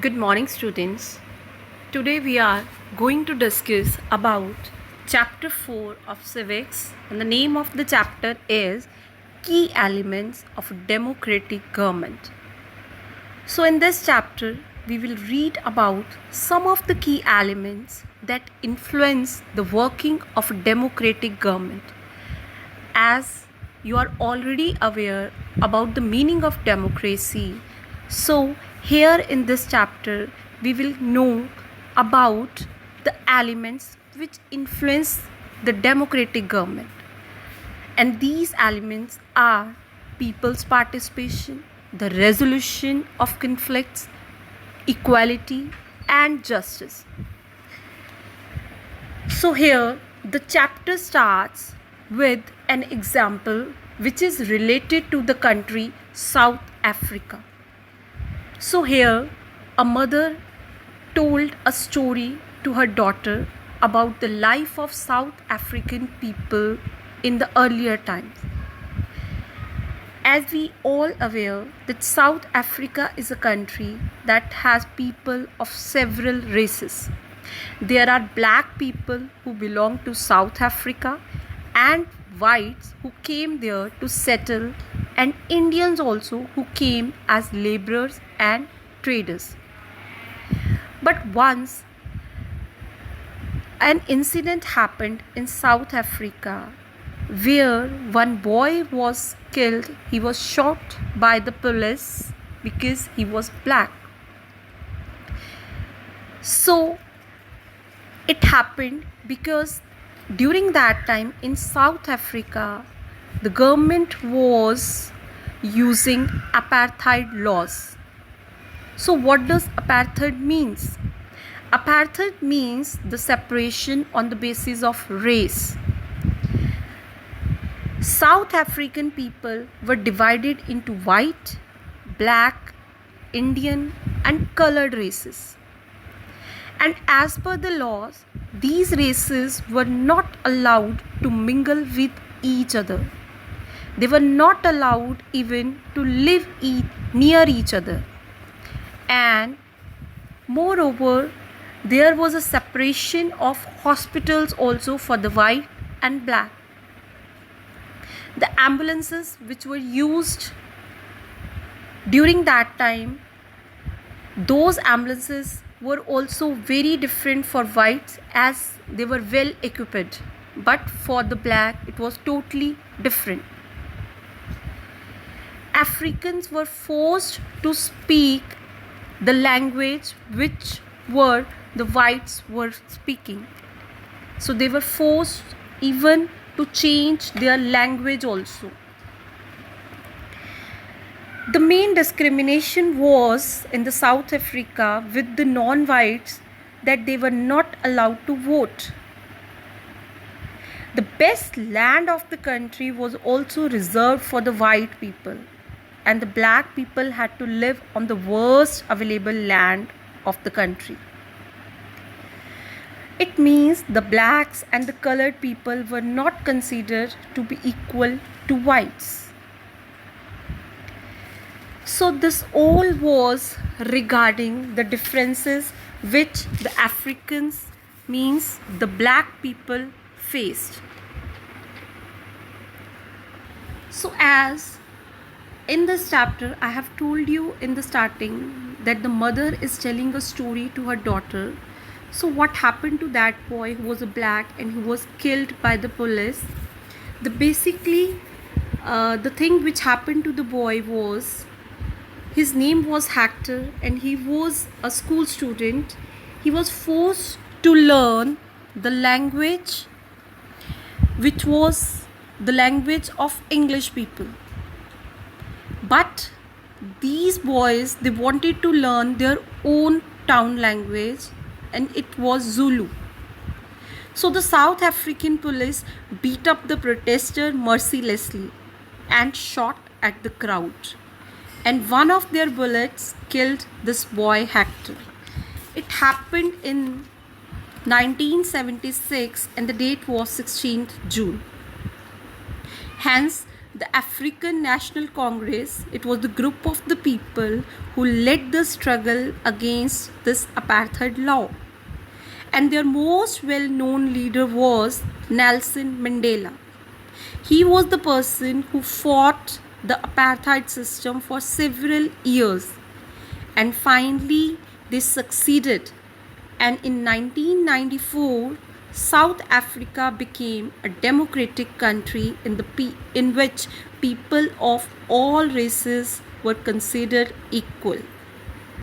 Good morning, students. Today we are going to discuss about chapter 4 of civics, and the name of the chapter is Key Elements of a Democratic Government. So in this chapter we will read about some of the key elements that influence the working of a democratic government. As you are already aware about the meaning of democracy, so here in this chapter we will know about the elements which influence the democratic government, and these elements are people's participation, the resolution of conflicts, equality and justice. So here the chapter starts with an example which is related to the country South Africa. So here a mother told a story to her daughter about the life of South African people in the earlier times. As we all aware that South Africa is a country that has people of several races. There are black people who belong to South Africa and whites who came there to settle, and Indians also who came as laborers and traders. But once an incident happened in South Africa where one boy was killed. He was shot by the police because he was black. So it happened because during that time in South Africa, the government was using apartheid laws. So what does apartheid means? Apartheid means the separation on the basis of race. South African people were divided into white, black, Indian and colored races. And as per the laws, these races were not allowed to mingle with each other. They were not allowed even to live near each other. And moreover, there was a separation of hospitals also for the white and black. The ambulances which were used during that time, those ambulances were also very different for whites as they were well equipped, but for the black it was totally different. Africans were forced to speak the language which were the whites were speaking. So they were forced even to change their language also. The main discrimination was in the South Africa with the non-whites, that they were not allowed to vote. The best land of the country was also reserved for the white people, and the black people had to live on the worst available land of the country. It means the blacks and the colored people were not considered to be equal to whites. So this all was regarding the differences which the Africans, means the black people, faced. So as in this chapter I have told you in the starting that the mother is telling a story to her daughter. So what happened to that boy who was a black and who was killed by the police? The thing which happened to the boy was, his name was Hector and he was a school student. He was forced to learn the language which was the language of English people. But these boys, they wanted to learn their own town language, and it was Zulu. So the South African police beat up the protester mercilessly and shot at the crowd. And one of their bullets killed this boy Hector. It happened in 1976 and the date was 16th June. Hence, the African National Congress. It was the group of the people who led the struggle against this apartheid law. And their most well-known leader was Nelson Mandela. He was the person who fought the apartheid system for several years, and finally they succeeded. And in 1994, South Africa became a democratic country in which people of all races were considered equal.